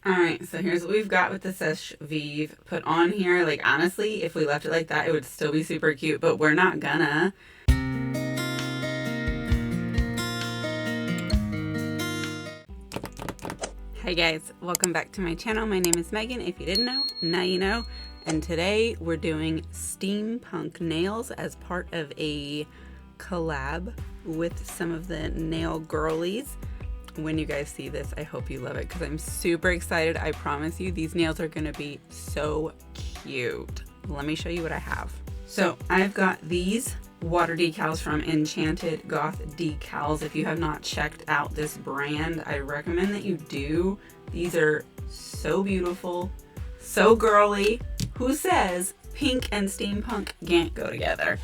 Alright, so here's what we've got with the Seche Vive put on here. Like, honestly, if we left it like that, it would still be super cute, but we're not gonna. Hey guys, welcome back to my channel. My name is Megan. If you didn't know, now you know. And today we're doing steampunk nails as part of a collab with some of the nail girlies. When you guys see this, I hope you love it because I'm super excited. I promise you these nails are gonna be so cute. Let me show you what I have. So I've got these water decals from Enchanted Goth Decals. If you have not checked out this brand, I recommend that you do. These are so beautiful, so girly. Who says pink and steampunk can't go together?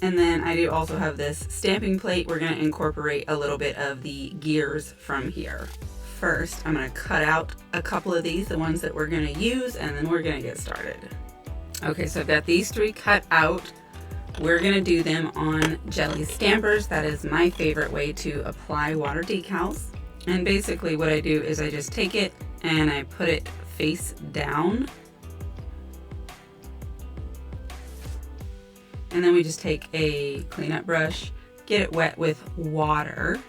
And then I do also have this stamping plate. We're gonna incorporate a little bit of the gears from here. First, I'm gonna cut out a couple of these, the ones that we're gonna use, and then we're gonna get started. Okay, so I've got these three cut out. We're gonna do them on jelly stampers. That is my favorite way to apply water decals. And basically what I do is I just take it and I put it face down. And then we just take a cleanup brush, get it wet with water,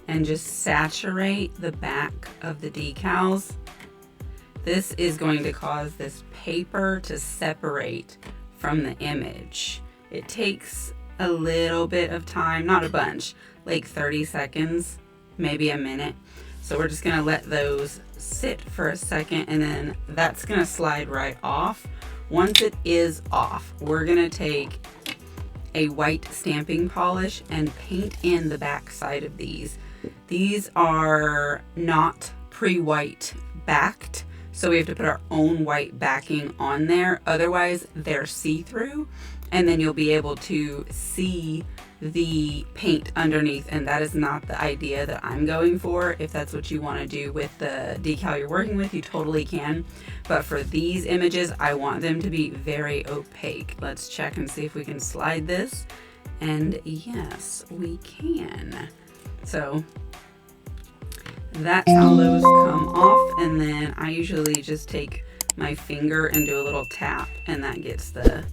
and just saturate the back of the decals. This is going to cause this paper to separate from the image. It takes a little bit of time, not a bunch, like 30 seconds, maybe a minute. So we're just gonna let those sit for a second, and then that's gonna slide right off. Once it is off, we're gonna take a white stamping polish and paint in the back side of these. These are not pre-white backed, so we have to put our own white backing on there. Otherwise, they're see-through, and then you'll be able to see the paint underneath, and that is not the idea that I'm going for. If that's what you want to do with the decal you're working with, you totally can. But for these images, I want them to be very opaque. Let's check and see if we can slide this. And yes, we can. So that's how those come off. And then I usually just take my finger and do a little tap, and that gets the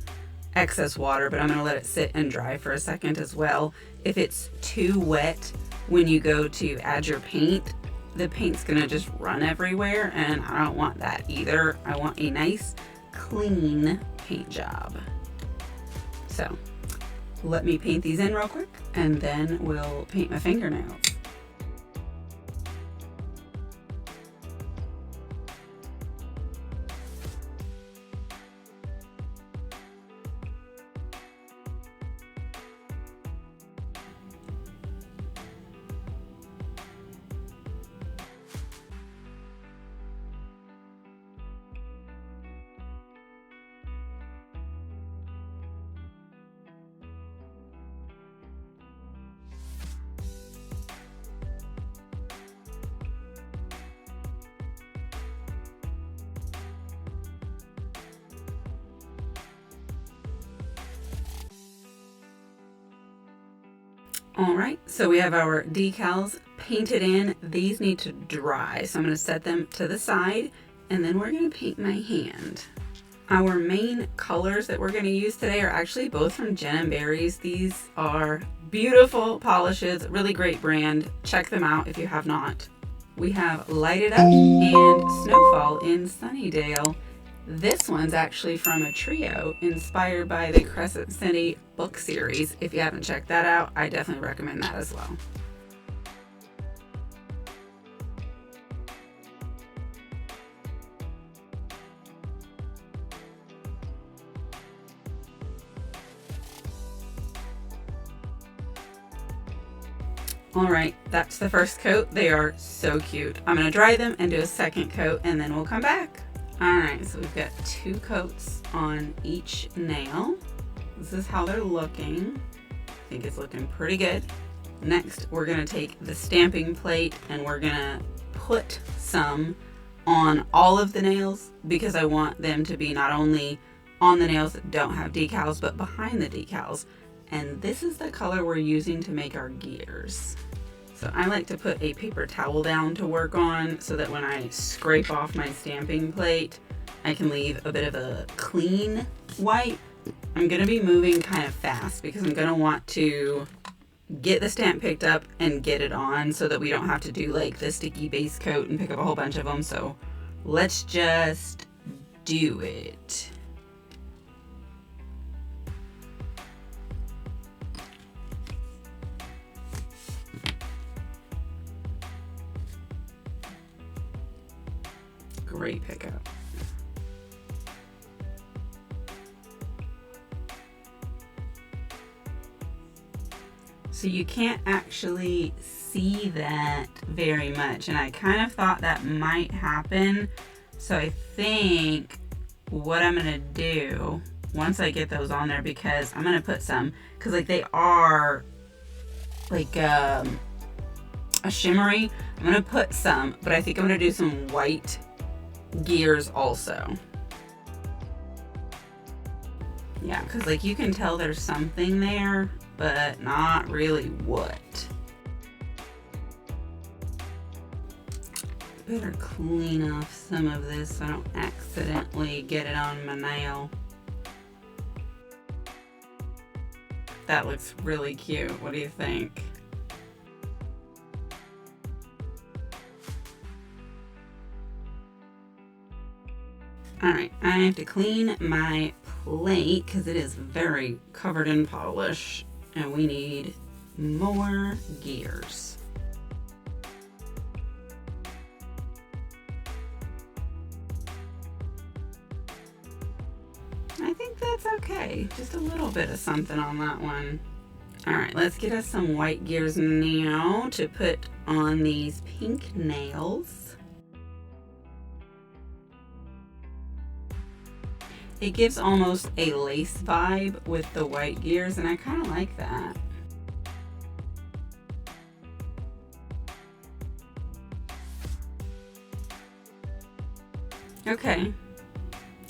excess water, but I'm gonna let it sit and dry for a second as well. If it's too wet when you go to add your paint, the paint's gonna just run everywhere, and I don't want that either. I want a nice, clean paint job. So let me paint these in real quick, and then we'll paint my fingernails. All right, so we have our decals painted in. These need to dry, so I'm gonna set them to the side, and then we're gonna paint my hand. Our main colors that we're gonna use today are actually both from Jen & Barry's. These are beautiful polishes, really great brand. Check them out if you have not. We have Light It Up and Snowfall in Sunnydale. This one's actually from a trio inspired by the Crescent City book series. If you haven't checked that out, I definitely recommend that as well. All right, that's the first coat. They are so cute. I'm gonna dry them and do a second coat, and then we'll come back. All right, so we've got 2 coats on each nail. This is how they're looking. I think it's looking pretty good. Next, we're gonna take the stamping plate and we're gonna put some on all of the nails because I want them to be not only on the nails that don't have decals, but behind the decals. And this is the color we're using to make our gears. So I like to put a paper towel down to work on so that when I scrape off my stamping plate, I can leave a bit of a clean wipe. I'm gonna be moving kind of fast because I'm gonna want to get the stamp picked up and get it on so that we don't have to do like the sticky base coat and pick up a whole bunch of them. So let's just do it. Great pickup. So you can't actually see that very much, and I kind of thought that might happen. So I think what I'm gonna do once I get those on there, because I'm gonna put some, because like they are like a shimmery, I'm gonna put some, but I think I'm gonna do some white gears also. Yeah, because like you can tell there's something there, but not really what. Better clean off some of this so I don't accidentally get it on my nail. That looks really cute. What do you think? Alright, I have to clean my plate because it is very covered in polish and we need more gears. I think that's okay. Just a little bit of something on that one. Alright, let's get us some white gears now to put on these pink nails. It gives almost a lace vibe with the white gears, and I kind of like that. Okay,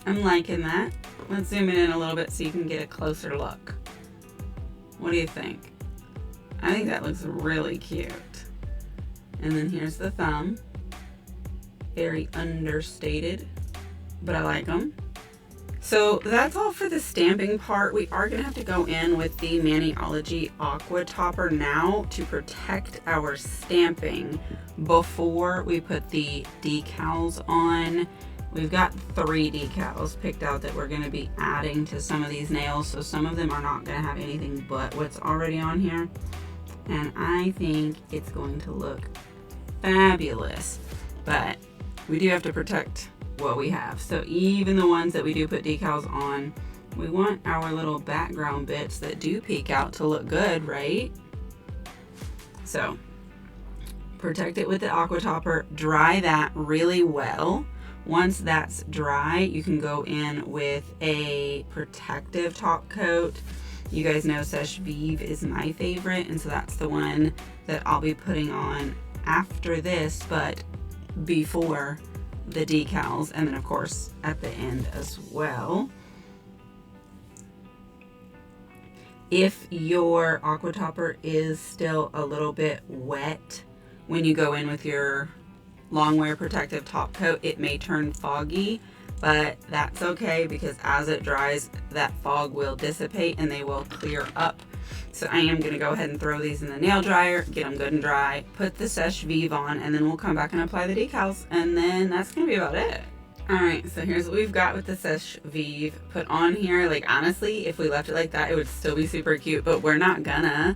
I'm liking that. Let's zoom it in a little bit so you can get a closer look. What do you think? I think that looks really cute. And then here's the thumb. Very understated, but I like them. So that's all for the stamping part. We are gonna have to go in with the Maniology Aqua Topper now to protect our stamping before we put the decals on. We've got 3 decals picked out that we're gonna be adding to some of these nails. So some of them are not gonna have anything but what's already on here. And I think it's going to look fabulous, but we do have to protect what we have. So even the ones that we do put decals on, we want our little background bits that do peek out to look good, right? So protect it with the Aqua Topper, dry that really well. Once that's dry, you can go in with a protective top coat. You guys know Seche Vivre is my favorite, and so that's the one that I'll be putting on after this, but before the decals, and then of course at the end as well. If your Aqua Topper is still a little bit wet when you go in with your long wear protective top coat, it may turn foggy, but that's okay because as it dries, that fog will dissipate and they will clear up. So I am going to go ahead and throw these in the nail dryer, get them good and dry, put the Seche Vivre on, and then we'll come back and apply the decals, and then that's going to be about it. Alright, so here's what we've got with the Seche Vivre put on here. Like honestly, if we left it like that, it would still be super cute, but we're not gonna.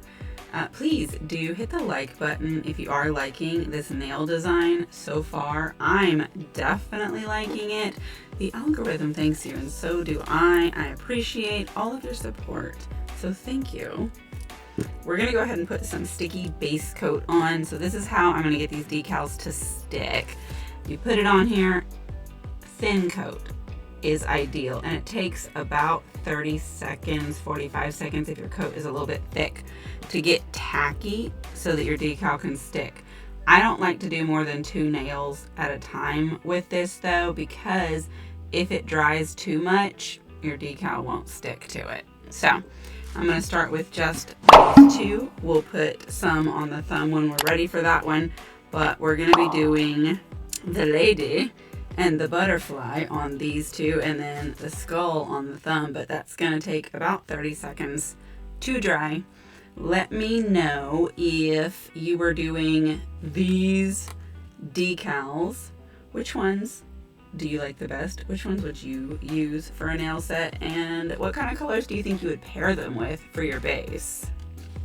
Please do hit the like button if you are liking this nail design so far. I'm definitely liking it. The algorithm thanks you, and so do I. I appreciate all of your support, so thank you. We're gonna go ahead and put some sticky base coat on. So this is how I'm gonna get these decals to stick. You put it on here, thin coat is ideal, and it takes about 30 seconds, 45 seconds if your coat is a little bit thick to get tacky so that your decal can stick. I don't like to do more than 2 nails at a time with this though, because if it dries too much, your decal won't stick to it. So I'm going to start with just these two. We'll put some on the thumb when we're ready for that one, but we're going to be doing the lady and the butterfly on these two, and then the skull on the thumb, but that's going to take about 30 seconds to dry. Let me know if you were doing these decals, which ones do you like the best? Which ones would you use for a nail set? And what kind of colors do you think you would pair them with for your base?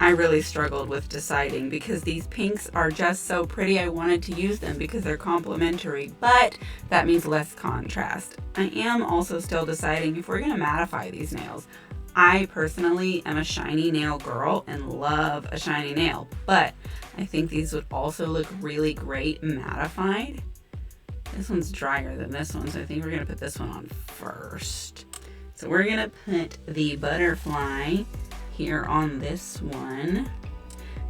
I really struggled with deciding because these pinks are just so pretty. I wanted to use them because they're complementary, but that means less contrast. I am also still deciding if we're gonna mattify these nails. I personally am a shiny nail girl and love a shiny nail, but I think these would also look really great mattified. This one's drier than this one, so I think we're gonna put this one on first. So we're gonna put the butterfly here on this one.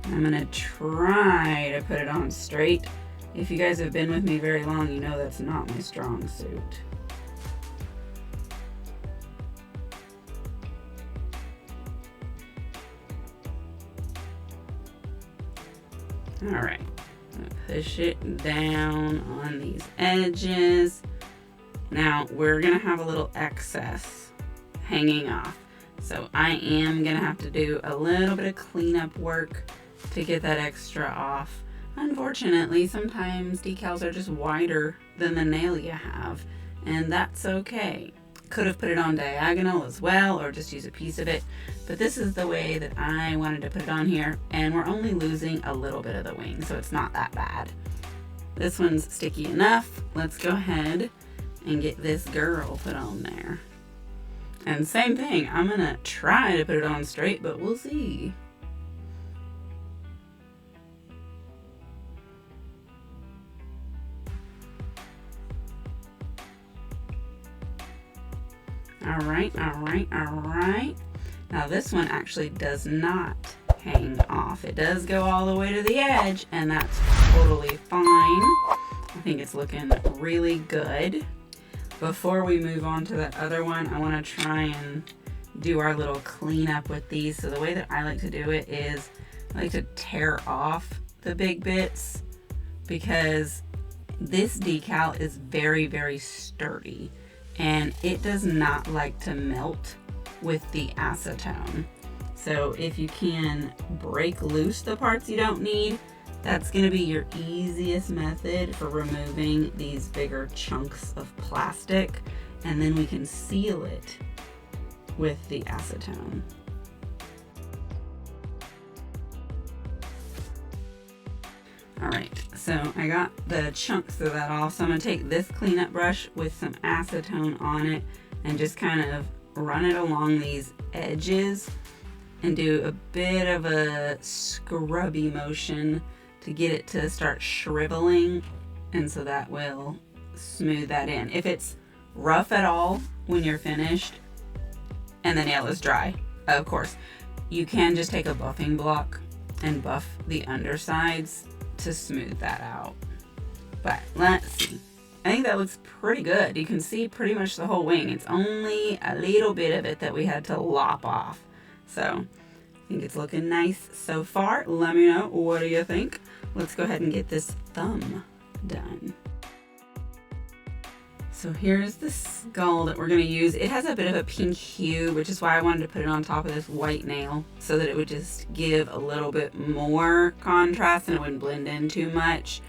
I'm gonna try to put it on straight. If you guys have been with me very long, you know that's not my strong suit. All right, push it down on these edges. Now we're gonna have a little excess hanging off. So I am gonna have to do a little bit of cleanup work to get that extra off. Unfortunately, sometimes decals are just wider than the nail you have, and that's okay. Could have put it on diagonal as well, or just use a piece of it, but this is the way that I wanted to put it on here, and we're only losing a little bit of the wing, so it's not that bad. This one's sticky enough. Let's go ahead and get this girl put on there. And same thing, I'm gonna try to put it on straight, but we'll see. All right, all right, all right. Now this one actually does not hang off. It does go all the way to the edge, and that's totally fine. I think it's looking really good. Before we move on to that other one, I want to try and do our little cleanup with these. So the way that I like to do it is I like to tear off the big bits because this decal is very, very sturdy and it does not like to melt with the acetone. So if you can break loose the parts you don't need, that's going to be your easiest method for removing these bigger chunks of plastic, and then we can seal it with the acetone. All right, so I got the chunks of that off, so I'm going to take this cleanup brush with some acetone on it and just kind of run it along these edges and do a bit of a scrubby motion to get it to start shriveling, and so that will smooth that in. If it's rough at all when you're finished and the nail is dry, of course, you can just take a buffing block and buff the undersides to smooth that out. But let's see. I think that looks pretty good. You can see pretty much the whole wing. It's only a little bit of it that we had to lop off. So I think it's looking nice so far. Let me know, what do you think? Let's go ahead and get this thumb done. So here's the skull that we're gonna use. It has a bit of a pink hue, which is why I wanted to put it on top of this white nail so that it would just give a little bit more contrast and it wouldn't blend in too much.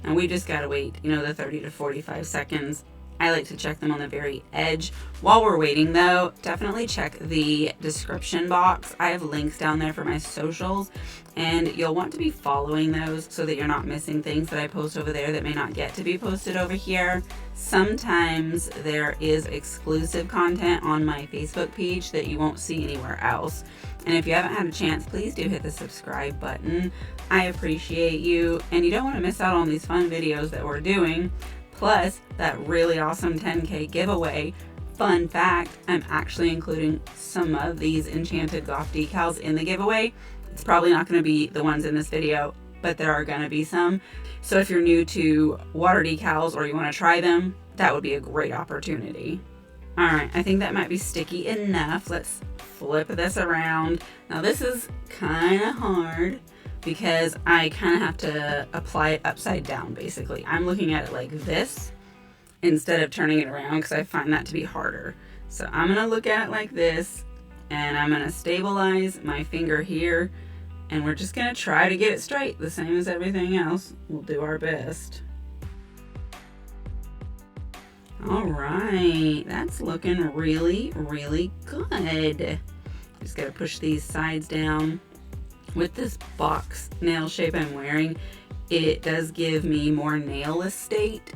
And we just gotta wait, you know, the 30 to 45 seconds. I like to check them on the very edge. While we're waiting though, definitely check the description box. I have links down there for my socials, and you'll want to be following those so that you're not missing things that I post over there that may not get to be posted over here. Sometimes there is exclusive content on my Facebook page that you won't see anywhere else. And if you haven't had a chance, please do hit the subscribe button. I appreciate you, and you don't want to miss out on these fun videos that we're doing. Plus, that really awesome 10K giveaway. Fun fact, I'm actually including some of these Enchanted Goth decals in the giveaway. It's probably not going to be the ones in this video, but there are going to be some. So if you're new to water decals or you want to try them, that would be a great opportunity. All right, I think that might be sticky enough. Let's flip this around. Now this is kind of hard because I kind of have to apply it upside down basically. I'm looking at it like this instead of turning it around because I find that to be harder. So I'm going to look at it like this, and I'm going to stabilize my finger here, and we're just going to try to get it straight, the same as everything else. We'll do our best. All right, that's looking really, really good. Just got to push these sides down. With this box nail shape I'm wearing, it does give me more nail estate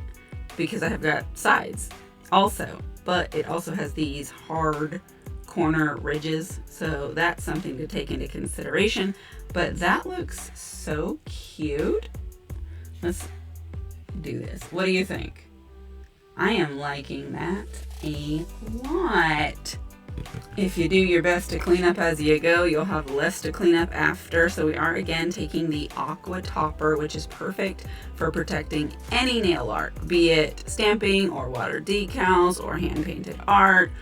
because I have got sides also, but it also has these hard corner ridges, so that's something to take into consideration. But that looks so cute. Let's do this. What do you think? I am liking that a lot. If you do your best to clean up as you go, you'll have less to clean up after. So we are again taking the aqua topper, which is perfect for protecting any nail art, be it stamping or water decals or hand painted art,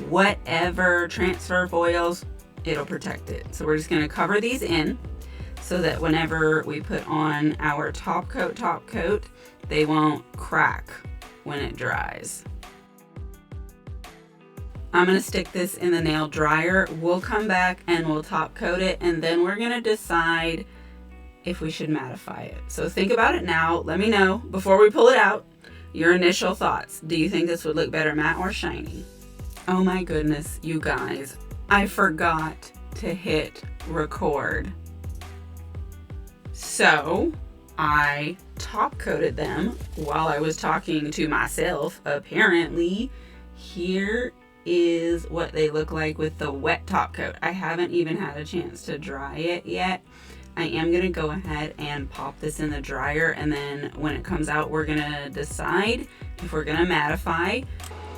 whatever, transfer foils, it'll protect it. So we're just going to cover these in so that whenever we put on our top coat, they won't crack when it dries. I'm going to stick this in the nail dryer. We'll come back and we'll top coat it, and then we're going to decide if we should mattify it. So think about it now. Let me know before we pull it out your initial thoughts. Do you think this would look better matte or shiny? Oh my goodness, you guys, I forgot to hit record. So I top coated them while I was talking to myself. Apparently, here is what they look like with the wet top coat. I haven't even had a chance to dry it yet. I am going to go ahead and pop this in the dryer, and then when it comes out, we're going to decide if we're going to mattify.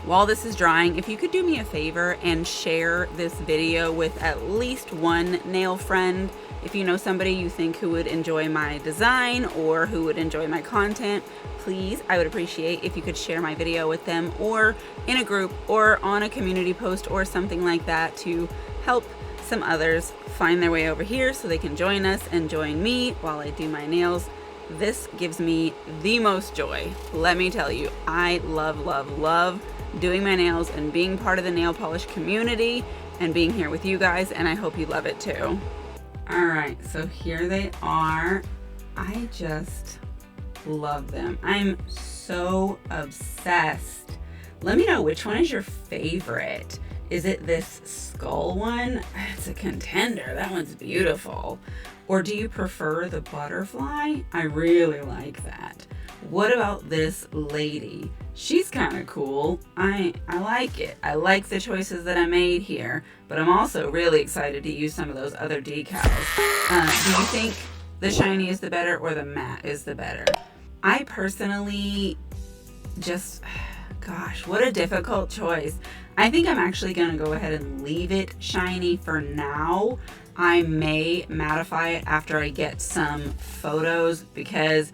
While this is drying, if you could do me a favor and share this video with at least one nail friend. If you know somebody you think who would enjoy my design or who would enjoy my content, please, I would appreciate if you could share my video with them, or in a group or on a community post or something like that, to help some others find their way over here so they can join us and join me while I do my nails. This gives me the most joy. Let me tell you, I love doing my nails and being part of the nail polish community and being here with you guys, and I hope you love it too. All right, so here they are. I just love them. I'm so obsessed. Let me know which one is your favorite. Is it this skull one? It's a contender. That one's beautiful. Or do you prefer the butterfly? I really like that. What about this lady? She's kind of cool. I like it. I like the choices that I made here, but I'm also really excited to use some of those other decals. Do you think the shiny is the better or the matte is the better? I personally just, gosh, what a difficult choice. I think I'm actually going to go ahead and leave it shiny for now. I may mattify it after I get some photos, because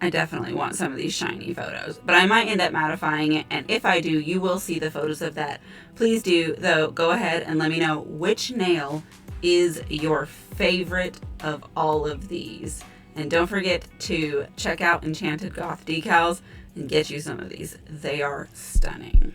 I definitely want some of these shiny photos, but I might end up mattifying it, and if I do, you will see the photos of that. Please do, though, go ahead and let me know which nail is your favorite of all of these. And don't forget to check out Enchanted Goth Decals and get you some of these. They are stunning.